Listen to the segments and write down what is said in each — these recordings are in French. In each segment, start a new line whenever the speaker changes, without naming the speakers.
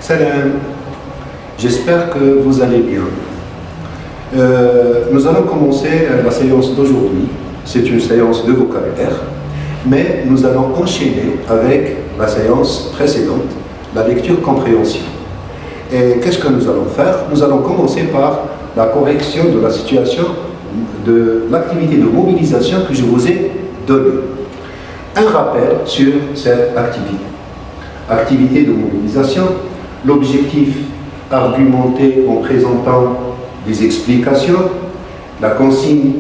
Salam, j'espère que vous allez bien. Nous allons commencer la séance d'aujourd'hui. C'est une séance de vocabulaire, mais nous allons enchaîner avec la séance précédente, la lecture-compréhension. Et qu'est-ce que nous allons faire? Nous allons commencer par la correction de la situation de l'activité de mobilisation que je vous ai donnée. Un rappel sur cette activité. Activité de mobilisation, l'objectif argumenté en présentant des explications, la consigne,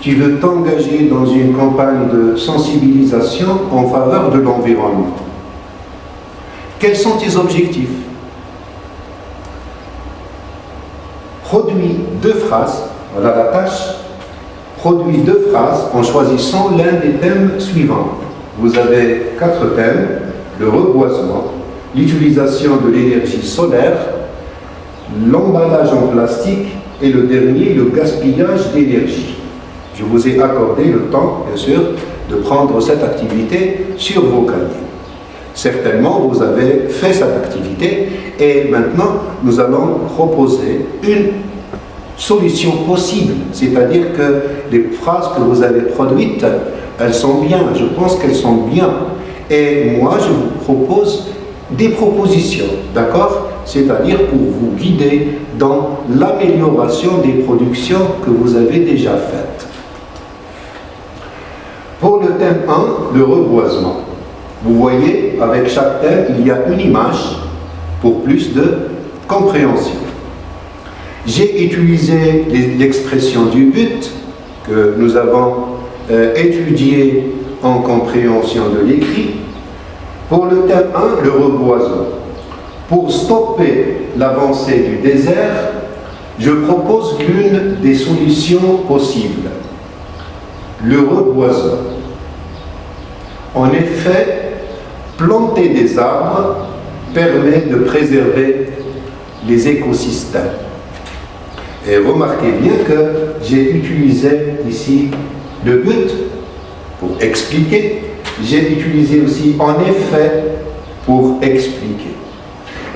tu veux t'engager dans une campagne de sensibilisation en faveur de l'environnement. Quels sont tes objectifs? Produis 2 phrases, voilà la tâche, produis 2 phrases en choisissant l'un des thèmes suivants. Vous avez 4 thèmes, le reboisement, l'utilisation de l'énergie solaire, l'emballage en plastique et le dernier, le gaspillage d'énergie. Je vous ai accordé le temps, bien sûr, de prendre cette activité sur vos cahiers. Certainement, vous avez fait cette activité et maintenant, nous allons proposer une solution possible, c'est-à-dire que les phrases que vous avez produites, elles sont bien, je pense qu'elles sont bien. Et moi, je vous propose des propositions, d'accord? C'est-à-dire pour vous guider dans l'amélioration des productions que vous avez déjà faites. Pour le thème 1, le reboisement. Vous voyez, avec chaque thème, il y a une image pour plus de compréhension. J'ai utilisé l'expression du but que nous avons étudié en compréhension de l'écrit. Pour le thème 1, le reboisement. Pour stopper l'avancée du désert, je propose l'une des solutions possibles. Le reboisement. En effet, planter des arbres permet de préserver les écosystèmes. Et remarquez bien que j'ai utilisé ici le but pour expliquer. J'ai utilisé aussi en effet pour expliquer.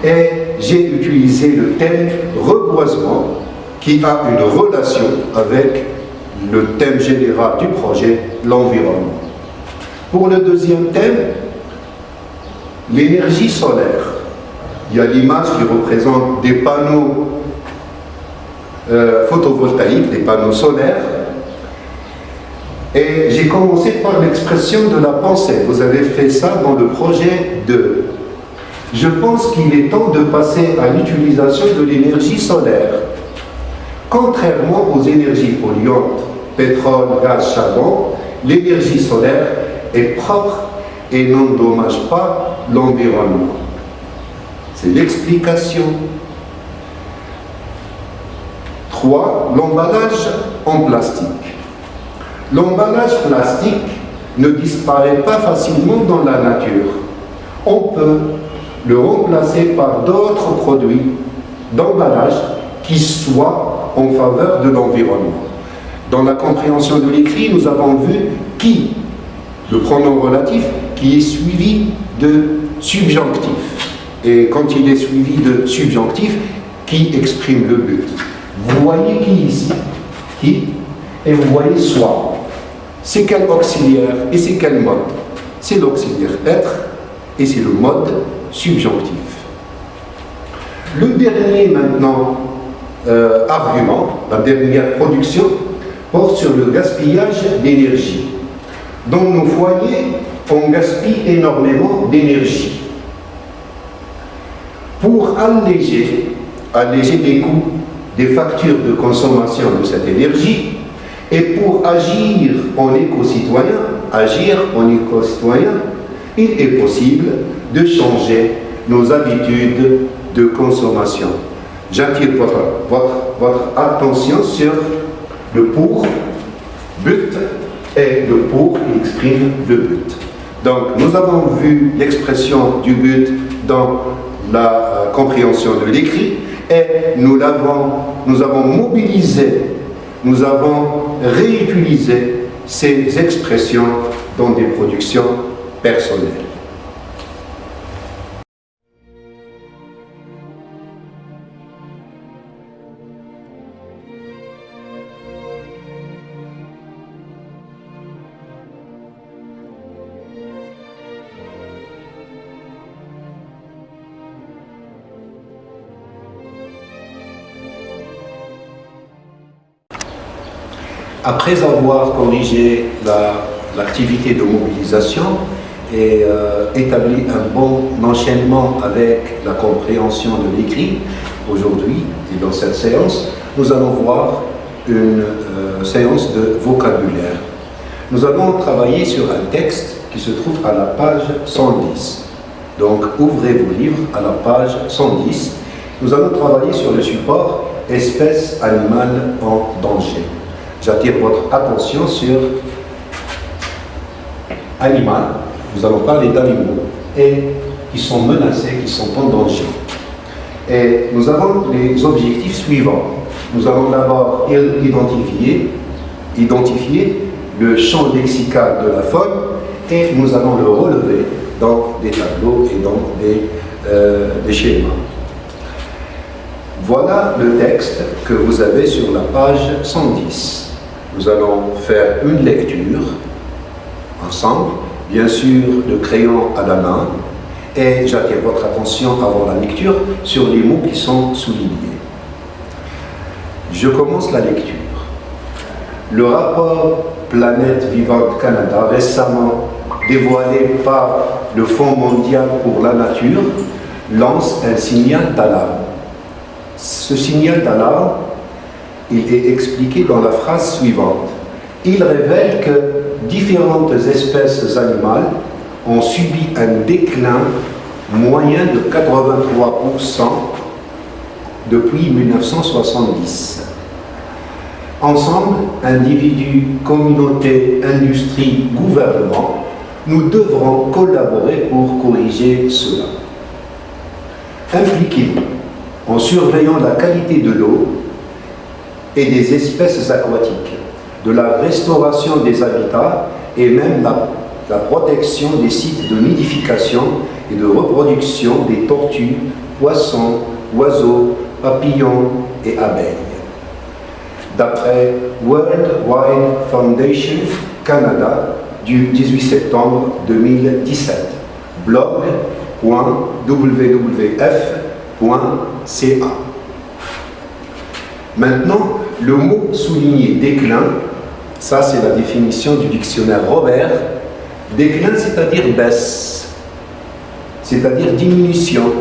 Et j'ai utilisé le thème reboisement qui a une relation avec le thème général du projet, l'environnement. Pour le deuxième thème, l'énergie solaire. Il y a l'image qui représente des panneaux photovoltaïques, des panneaux solaires. Et j'ai commencé par l'expression de la pensée. Vous avez fait ça dans le projet 2. Je pense qu'il est temps de passer à l'utilisation de l'énergie solaire. Contrairement aux énergies polluantes, pétrole, gaz, charbon, l'énergie solaire est propre et n'endommage pas l'environnement. C'est l'explication. 3. L'emballage en plastique. L'emballage plastique ne disparaît pas facilement dans la nature. On peut le remplacer par d'autres produits d'emballage qui soient en faveur de l'environnement. Dans la compréhension de l'écrit, nous avons vu qui, le pronom relatif, qui est suivi de subjonctif. Et quand il est suivi de subjonctif, qui exprime le but. Vous voyez qui ici? Qui? Et vous voyez soit. C'est quel auxiliaire et c'est quel mode? C'est l'auxiliaire être et c'est le mode subjonctif. Le dernier maintenant argument, la dernière production, porte sur le gaspillage d'énergie. Dans nos foyers, on gaspille énormément d'énergie. Pour alléger les coûts des factures de consommation de cette énergie et pour agir en éco-citoyen, il est possible de changer nos habitudes de consommation. J'attire votre attention sur le pour, but, et le pour qui exprime le but. Donc, nous avons vu l'expression du but dans la compréhension de l'écrit et nous avons mobilisé, nous avons réutilisé ces expressions dans des productions personnelles. Après avoir corrigé l'activité de mobilisation et établi un bon enchaînement avec la compréhension de l'écrit, aujourd'hui et dans cette séance, nous allons voir une séance de vocabulaire. Nous allons travailler sur un texte qui se trouve à la page 110. Donc ouvrez vos livres à la page 110. Nous allons travailler sur le support espèces animales en danger. J'attire votre attention sur animal. Nous allons parler d'animaux et qui sont menacés, qui sont en danger. Et nous avons les objectifs suivants. Nous allons d'abord identifier le champ lexical de la faune et nous allons le relever dans des tableaux et dans des schémas. Voilà le texte que vous avez sur la page 110. Nous allons faire une lecture ensemble, bien sûr le crayon à la main, et j'attire votre attention avant la lecture sur les mots qui sont soulignés. Je commence la lecture. Le rapport Planète Vivante Canada, récemment dévoilé par le Fonds mondial pour la nature, lance un signal d'alarme. Ce signal d'alarme, il est expliqué dans la phrase suivante. Il révèle que différentes espèces animales ont subi un déclin moyen de 83% depuis 1970. Ensemble, individus, communautés, industries, gouvernements, nous devrons collaborer pour corriger cela. Impliquez-vous en surveillant la qualité de l'eau et des espèces aquatiques, de la restauration des habitats et même la protection des sites de nidification et de reproduction des tortues, poissons, oiseaux, papillons et abeilles. D'après World Wide Foundation Canada du 18 septembre 2017, blog.wwf.ca. Maintenant, le mot souligné déclin, ça c'est la définition du dictionnaire Robert. Déclin, c'est-à-dire baisse, c'est-à-dire diminution.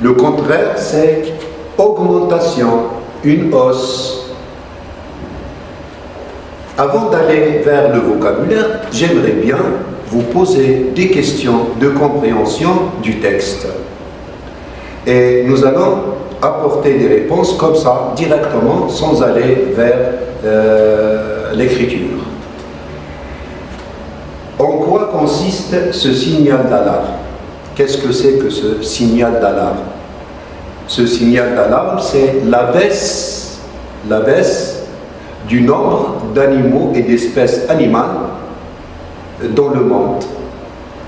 Le contraire, c'est augmentation, une hausse. Avant d'aller vers le vocabulaire, j'aimerais bien vous poser des questions de compréhension du texte. Et nous allons apporter des réponses comme ça, directement, sans aller vers l'écriture. En quoi consiste ce signal d'alarme? Qu'est-ce que c'est que ce signal d'alarme? Ce signal d'alarme, c'est la baisse du nombre d'animaux et d'espèces animales dans le monde.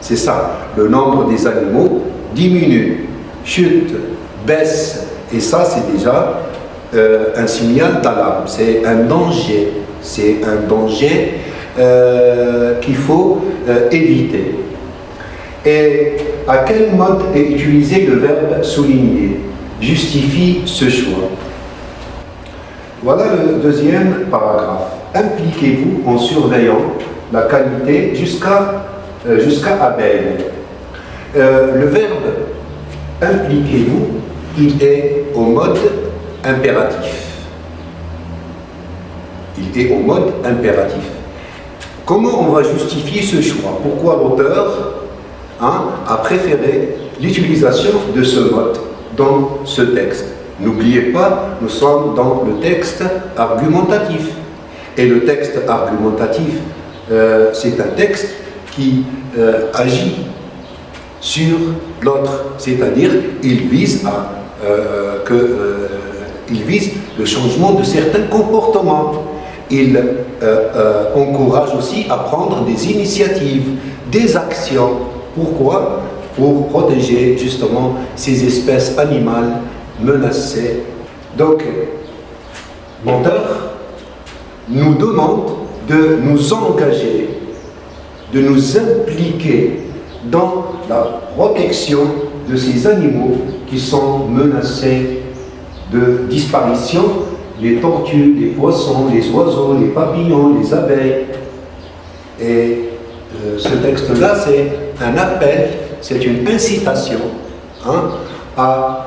C'est ça, le nombre des animaux diminue, chute, baisse, et ça c'est déjà un signal d'alarme, c'est un danger, qu'il faut éviter. Et à quel mode est utilisé le verbe souligner? Justifie ce choix. Voilà le deuxième paragraphe. Impliquez-vous en surveillant la qualité jusqu'à abeille. Le verbe impliquez-vous, il est au mode impératif. Il est au mode impératif. Comment on va justifier ce choix? Pourquoi l'auteur a préféré l'utilisation de ce mode dans ce texte? N'oubliez pas, nous sommes dans le texte argumentatif. Et le texte argumentatif, c'est un texte qui agit sur l'autre, c'est-à-dire il vise le changement de certains comportements. Il encourage aussi à prendre des initiatives, des actions. Pourquoi? Pour protéger justement ces espèces animales menacées. Donc, l'auteur nous demande de nous engager, de nous impliquer dans la protection de ces animaux qui sont menacés de disparition les tortues, les poissons, les oiseaux, les papillons, les abeilles. Et ce texte-là, c'est un appel, c'est une incitation à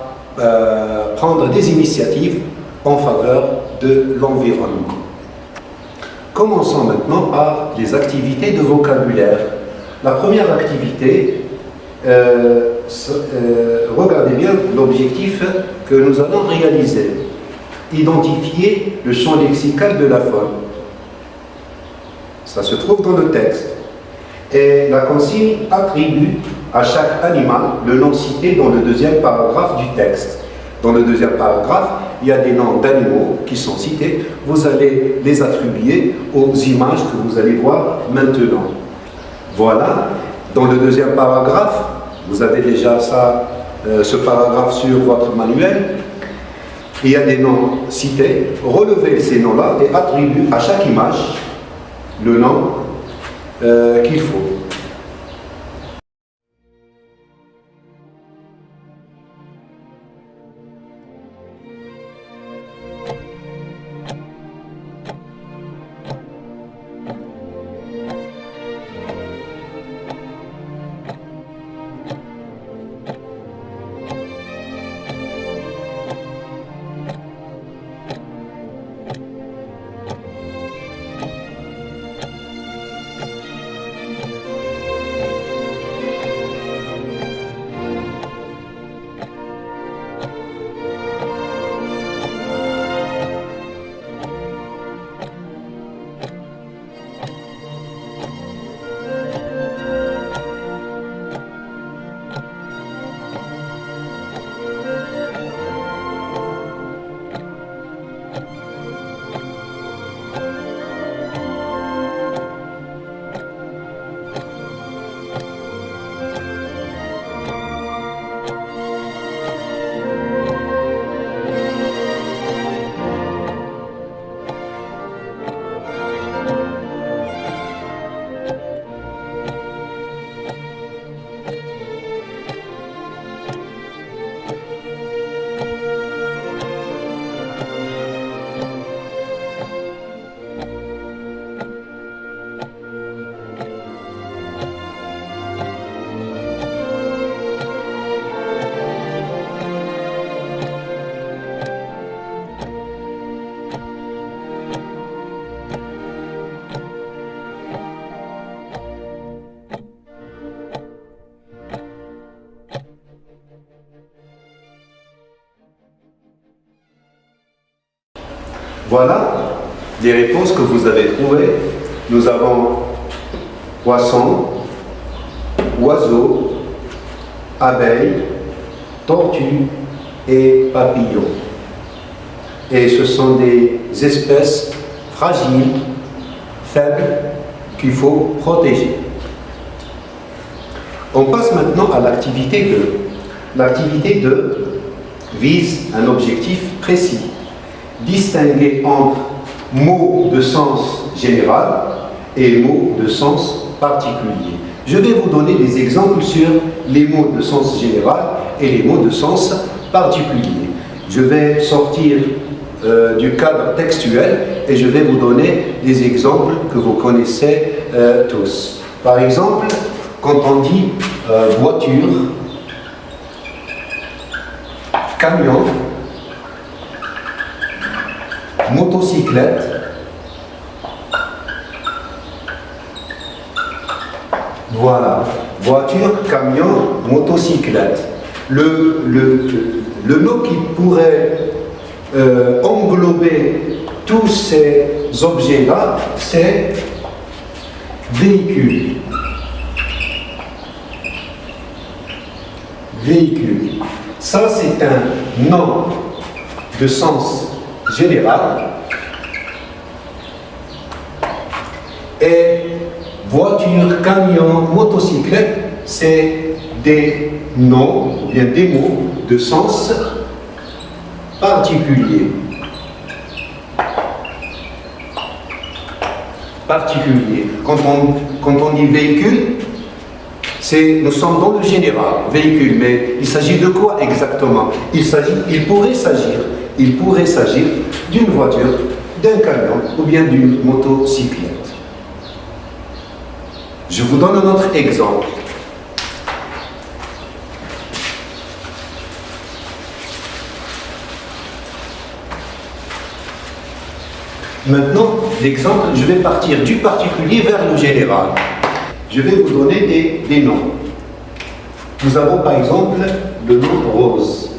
prendre des initiatives en faveur de l'environnement. Commençons maintenant par les activités de vocabulaire. La première activité, regardez bien l'objectif que nous allons réaliser. Identifier le champ lexical de la faune. Ça se trouve dans le texte. Et la consigne attribue à chaque animal le nom cité dans le deuxième paragraphe du texte. Dans le deuxième paragraphe, il y a des noms d'animaux qui sont cités. Vous allez les attribuer aux images que vous allez voir maintenant. Voilà. Dans le deuxième paragraphe, vous avez déjà ce paragraphe sur votre manuel. Il y a des noms cités. Relevez ces noms-là et attribuez à chaque image le nom qu'il faut. Voilà les réponses que vous avez trouvées. Nous avons poisson, oiseau, abeille, tortue et papillon. Et ce sont des espèces fragiles, faibles, qu'il faut protéger. On passe maintenant à l'activité 2. L'activité 2 vise un objectif précis. Distinguer entre mots de sens général et mots de sens particulier. Je vais vous donner des exemples sur les mots de sens général et les mots de sens particulier. Je vais sortir du cadre textuel et je vais vous donner des exemples que vous connaissez tous. Par exemple, quand on dit voiture, camion, motocyclette, voilà, voiture, camion, motocyclette. Le mot qui pourrait englober tous ces objets-là, c'est véhicule. Véhicule. Ça, c'est un nom de sens général. Et voiture, camion, motocyclette, c'est des noms, ou bien des mots de sens particulier. Particulier. Quand on dit véhicule, nous sommes dans le général, véhicule, mais il s'agit de quoi exactement? Il pourrait s'agir il pourrait s'agir d'une voiture, d'un camion ou bien d'une motocyclette. Je vous donne un autre exemple. Maintenant, l'exemple, je vais partir du particulier vers le général. Je vais vous donner des noms. Nous avons par exemple le nom Rose.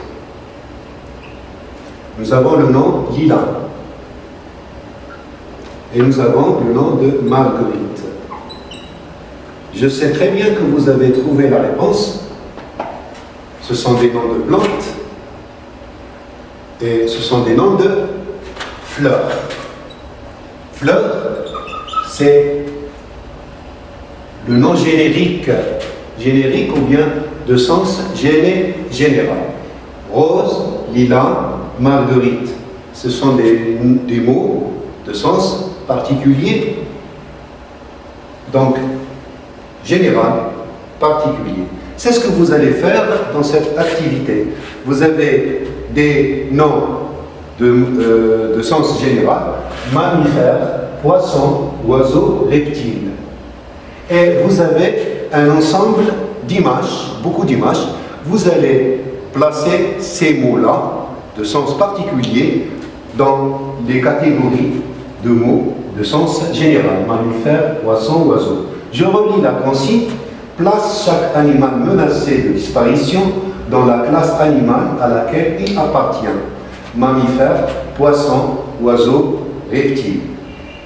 Nous avons le nom Lila. Et nous avons le nom de Marguerite. Je sais très bien que vous avez trouvé la réponse. Ce sont des noms de plantes. Et ce sont des noms de fleurs. Fleur, c'est le nom générique ou bien de sens général. Rose, lilas, marguerite, ce sont des mots de sens particulier, donc général, particulier. C'est ce que vous allez faire dans cette activité. Vous avez des noms de sens général, mammifères, poissons, oiseaux, reptiles. Et vous avez un ensemble d'images, beaucoup d'images. Vous allez placer ces mots-là, de sens particulier, dans les catégories de mots de sens général, mammifères, poissons, oiseaux. Je relis la consigne. Place chaque animal menacé de disparition dans la classe animale à laquelle il appartient. Mammifères, poissons, oiseaux, reptiles.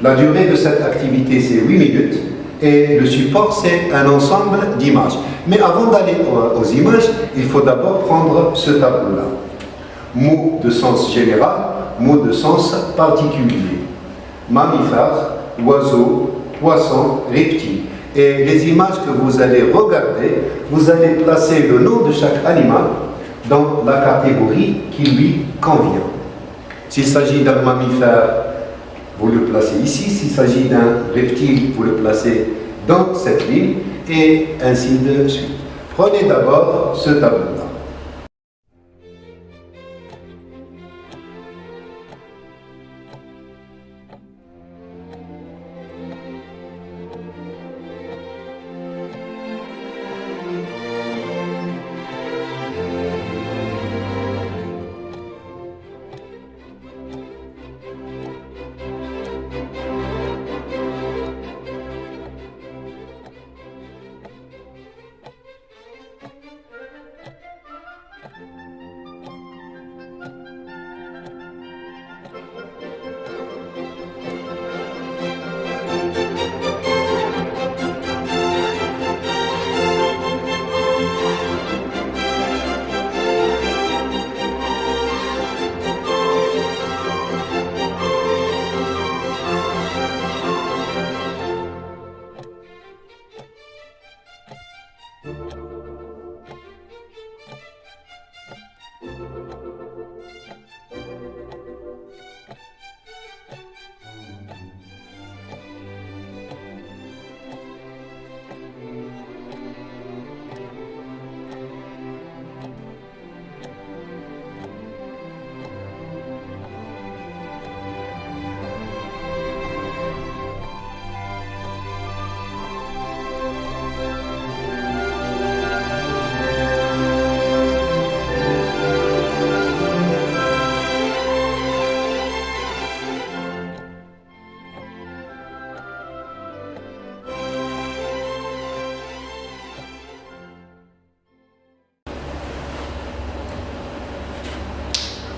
La durée de cette activité, c'est 8 minutes et le support, c'est un ensemble d'images. Mais avant d'aller aux images, il faut d'abord prendre ce tableau-là. Mots de sens général, mots de sens particulier. Mammifères, oiseaux, poissons, reptiles. Et les images que vous allez regarder, vous allez placer le nom de chaque animal dans la catégorie qui lui convient. S'il s'agit d'un mammifère, vous le placez ici. S'il s'agit d'un reptile, vous le placez dans cette ligne, et ainsi de suite. Prenez d'abord ce tableau-là.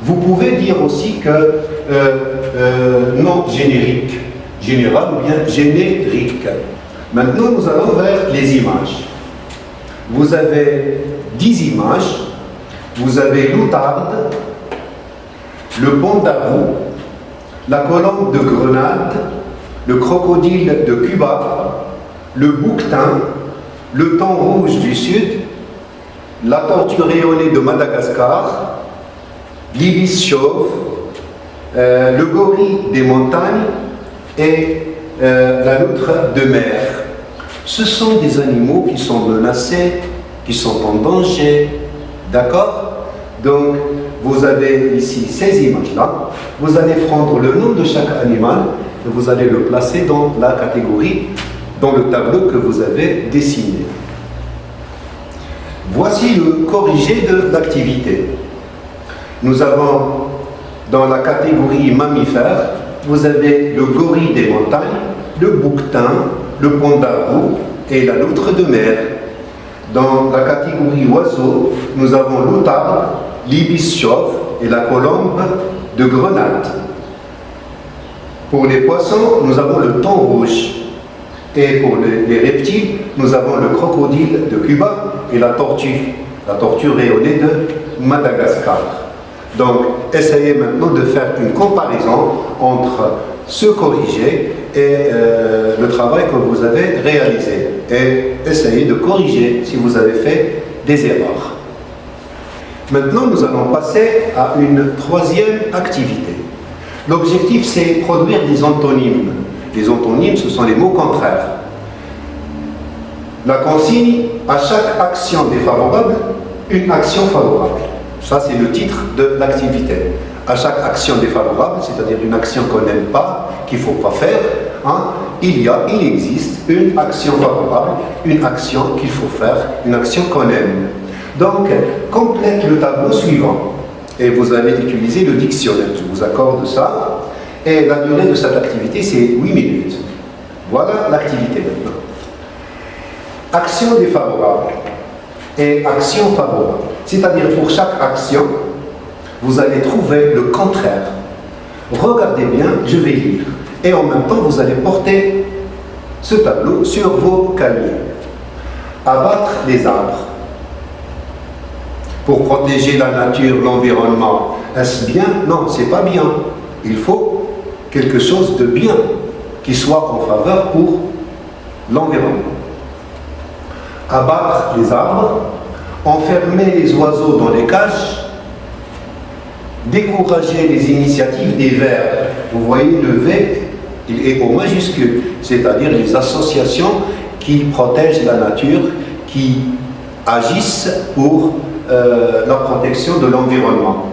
Vous pouvez dire aussi que nom générique, général ou bien générique. Maintenant, nous allons vers les images. Vous avez 10 images. Vous avez l'outarde, le pont d'Arrou, la colombe de Grenade, le crocodile de Cuba, le bouquetin, le thon rouge du Sud, la tortue rayonnée de Madagascar, l'ibis chauve, le gorille des montagnes et la loutre de mer. Ce sont des animaux qui sont menacés, qui sont en danger, d'accord? Donc, vous avez ici ces images-là. Vous allez prendre le nom de chaque animal et vous allez le placer dans la catégorie, dans le tableau que vous avez dessiné. Voici le corrigé de l'activité. Nous avons dans la catégorie mammifères, vous avez le gorille des montagnes, le bouquetin, le pandarou et la loutre de mer. Dans la catégorie oiseaux, nous avons l'outarde, l'ibis chauve et la colombe de Grenade. Pour les poissons, nous avons le thon rouge. Et pour les reptiles, nous avons le crocodile de Cuba et la tortue rayonnée de Madagascar. Donc, essayez maintenant de faire une comparaison entre ce corrigé et le travail que vous avez réalisé. Et essayez de corriger si vous avez fait des erreurs. Maintenant, nous allons passer à une troisième activité. L'objectif, c'est produire des antonymes. Les antonymes, ce sont les mots contraires. La consigne, à chaque action défavorable, une action favorable. Ça, c'est le titre de l'activité. À chaque action défavorable, c'est-à-dire une action qu'on n'aime pas, qu'il ne faut pas faire, il existe une action favorable, une action qu'il faut faire, une action qu'on aime. Donc, complète le tableau suivant. Et vous allez utiliser le dictionnaire. Je vous accorde ça. Et la durée de cette activité, c'est 8 minutes. Voilà l'activité maintenant. Action défavorable et action favorable. C'est-à-dire pour chaque action, vous allez trouver le contraire. Regardez bien, je vais lire. Et en même temps, vous allez porter ce tableau sur vos cahiers. Abattre les arbres. Pour protéger la nature, l'environnement, est-ce bien? Non, c'est pas bien. Il faut quelque chose de bien qui soit en faveur pour l'environnement. Abattre les arbres, enfermer les oiseaux dans les cages, décourager les initiatives des verts. Vous voyez, le V, il est au majuscule, c'est-à-dire les associations qui protègent la nature, qui agissent pour la protection de l'environnement.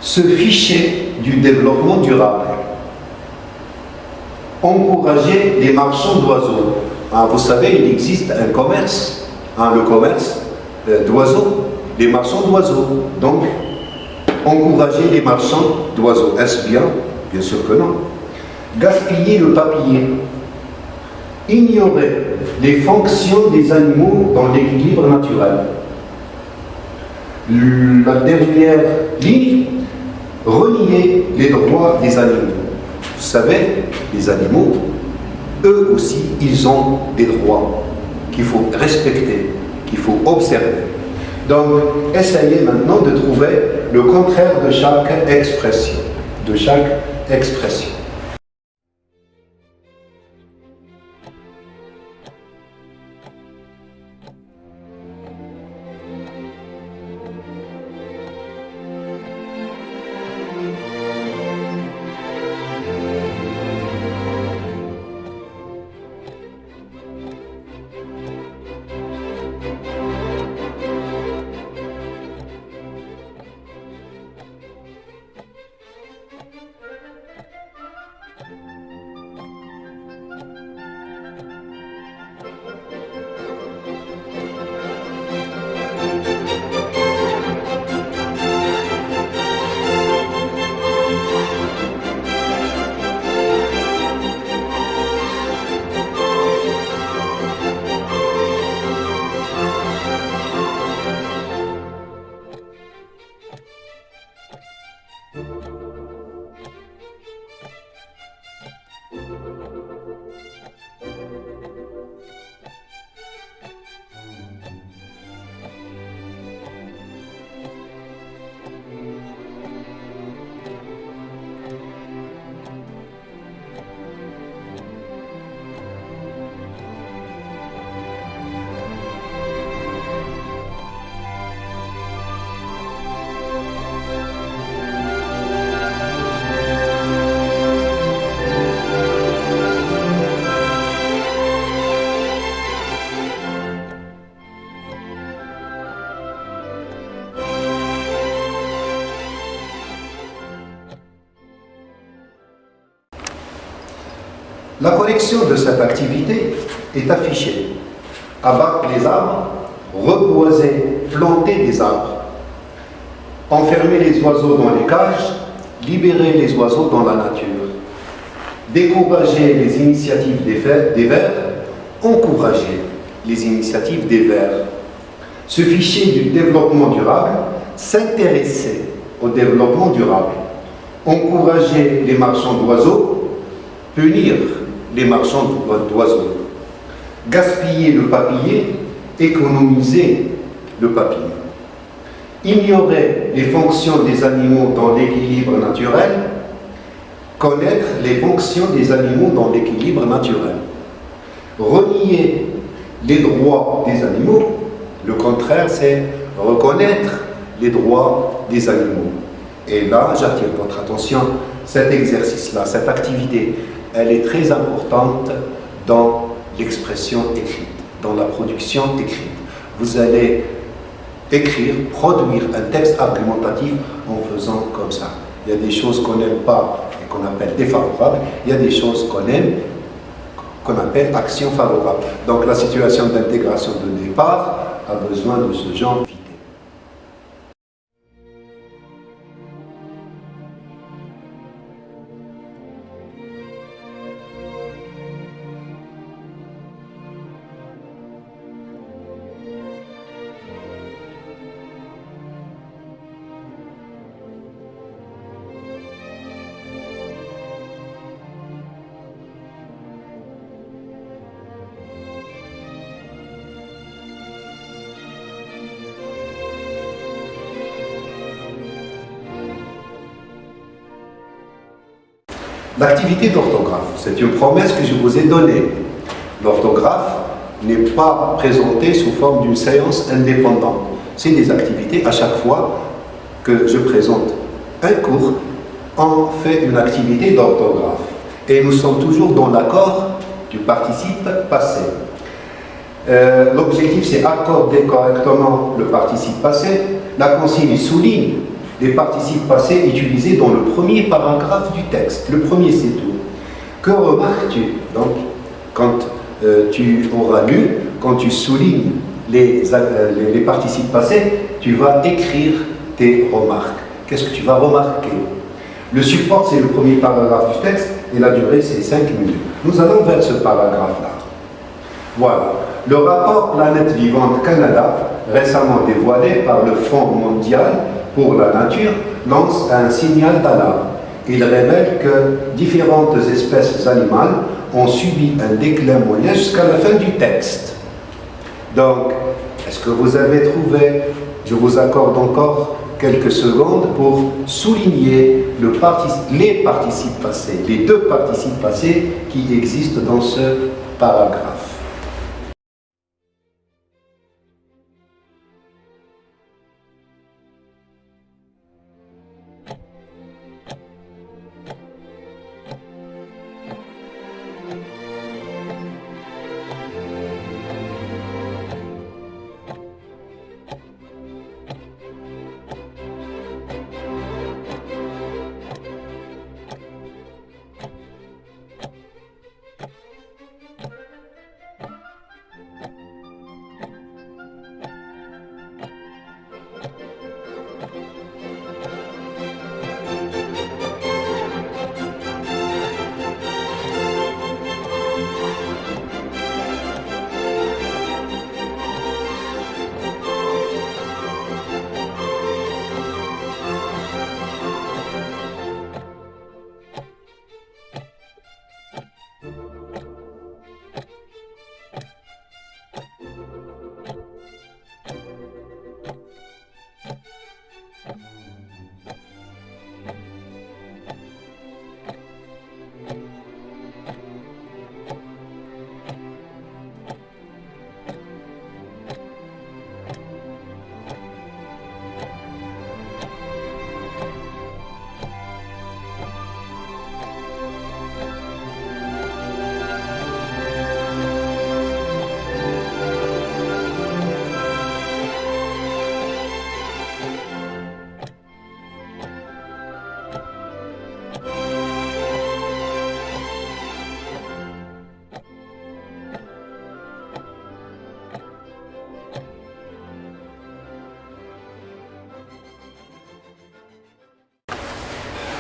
Se ficher du développement durable. Encourager les marchands d'oiseaux. Vous savez, il existe un commerce, le commerce d'oiseaux, les marchands d'oiseaux. Donc, encourager les marchands d'oiseaux. Est-ce bien? Bien sûr que non. Gaspiller le papier. Ignorer les fonctions des animaux dans l'équilibre naturel. La dernière ligne, renier les droits des animaux. Vous savez, les animaux, eux aussi, ils ont des droits qu'il faut respecter, qu'il faut observer. Donc, essayez maintenant de trouver le contraire de chaque expression. De chaque expression. La connexion de cette activité est affichée. Abattre les arbres, reboiser, planter des arbres, enfermer les oiseaux dans les cages, libérer les oiseaux dans la nature, décourager les initiatives des Verts, encourager les initiatives des Verts. Ce fichier du développement durable, s'intéresser au développement durable, encourager les marchands d'oiseaux, punir les marchands d'oiseaux, gaspiller le papier, économiser le papier, ignorer les fonctions des animaux dans l'équilibre naturel, connaître les fonctions des animaux dans l'équilibre naturel, renier les droits des animaux, le contraire c'est reconnaître les droits des animaux. Et là, j'attire votre attention, cet exercice-là, cette activité, elle est très importante dans l'expression écrite, dans la production écrite. Vous allez écrire, produire un texte argumentatif en faisant comme ça. Il y a des choses qu'on n'aime pas et qu'on appelle défavorables, il y a des choses qu'on aime, qu'on appelle actions favorables. Donc la situation d'intégration de départ a besoin de ce genre d'idée. L'activité d'orthographe, c'est une promesse que je vous ai donnée. L'orthographe n'est pas présentée sous forme d'une séance indépendante. C'est des activités, à chaque fois que je présente un cours, on fait une activité d'orthographe. Et nous sommes toujours dans l'accord du participe passé. L'objectif, c'est accorder correctement le participe passé. La consigne souligne les participes passés utilisés dans le premier paragraphe du texte. Le premier, c'est tout. Que remarques-tu? Donc, quand tu auras lu, quand tu soulignes les participes passés, tu vas écrire tes remarques. Qu'est-ce que tu vas remarquer? Le support, c'est le premier paragraphe du texte et la durée, c'est 5 minutes. Nous allons vers ce paragraphe-là. Voilà. Le rapport Planète Vivante Canada, récemment dévoilé par le Fonds mondial pour la nature, lance un signal d'alarme. Il révèle que différentes espèces animales ont subi un déclin moyen jusqu'à la fin du texte. Donc, est-ce que vous avez trouvé? Je vous accorde encore quelques secondes pour souligner les participes passés, les deux participes passés qui existent dans ce paragraphe.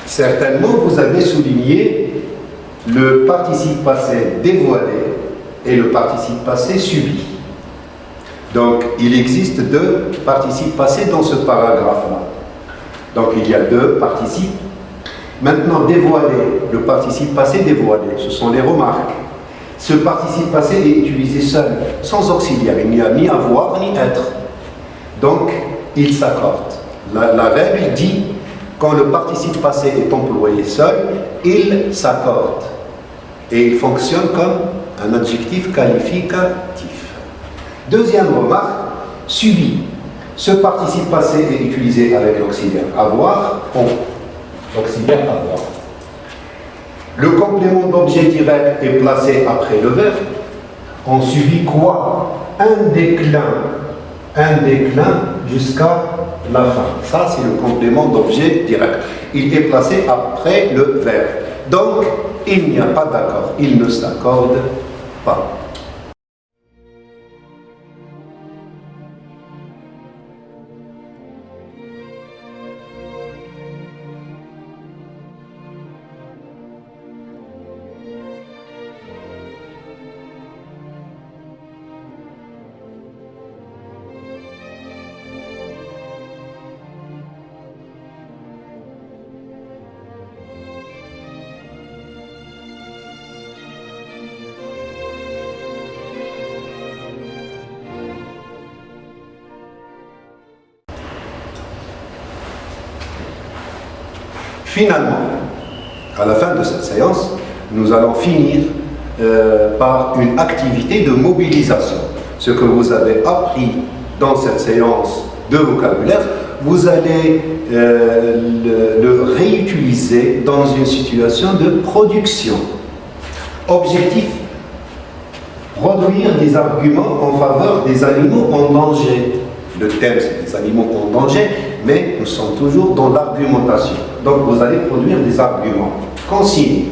Certainement, vous avez souligné le participe passé dévoilé et le participe passé subi. Donc, il existe deux participes passés dans ce paragraphe-là. Donc, il y a deux participes. Maintenant, dévoilé, le participe passé dévoilé, ce sont les remarques. Ce participe passé est utilisé seul, sans auxiliaire. Il n'y a ni avoir ni être. Donc, il s'accorde. La règle dit, quand le participe passé est employé seul, il s'accorde. Et il fonctionne comme un adjectif qualificatif. Deuxième remarque, subi. Ce participe passé est utilisé avec l'auxiliaire avoir, on. L'auxiliaire avoir. Le complément d'objet direct est placé après le verbe. On subit quoi? Un déclin jusqu'à la fin. Ça, c'est le complément d'objet direct. Il est placé après le verbe. Donc, il n'y a pas d'accord. Il ne s'accorde pas. Finalement, à la fin de cette séance, nous allons finir par une activité de mobilisation. Ce que vous avez appris dans cette séance de vocabulaire, vous allez le réutiliser dans une situation de production. Objectif, produire des arguments en faveur des animaux en danger. Le thème, c'est des animaux en danger, mais nous sommes toujours dans l'argumentation. Donc, vous allez produire des arguments. Consigne.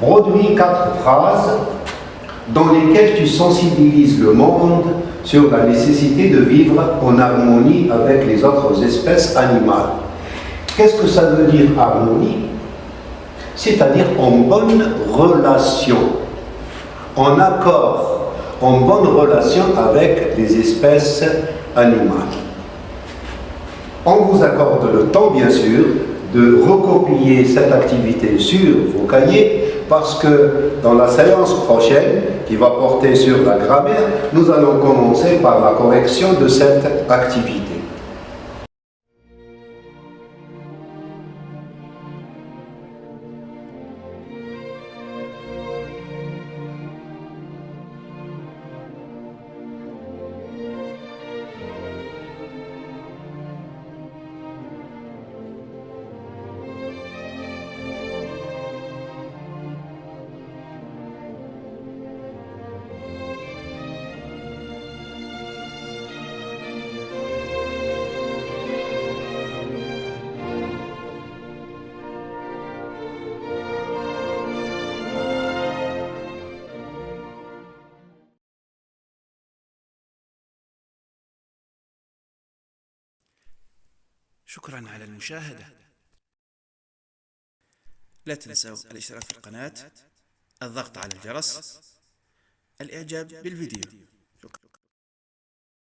Produis 4 phrases dans lesquelles tu sensibilises le monde sur la nécessité de vivre en harmonie avec les autres espèces animales. Qu'est-ce que ça veut dire harmonie? C'est-à-dire en bonne relation, en accord, en bonne relation avec les espèces animales. On vous accorde le temps, bien sûr, de recopier cette activité sur vos cahiers, parce que dans la séance prochaine, qui va porter sur la grammaire, nous allons commencer par la correction de cette activité.
شكرا على المشاهدة. لا تنسوا الاشتراك في القناة، الضغط على الجرس، الإعجاب بالفيديو.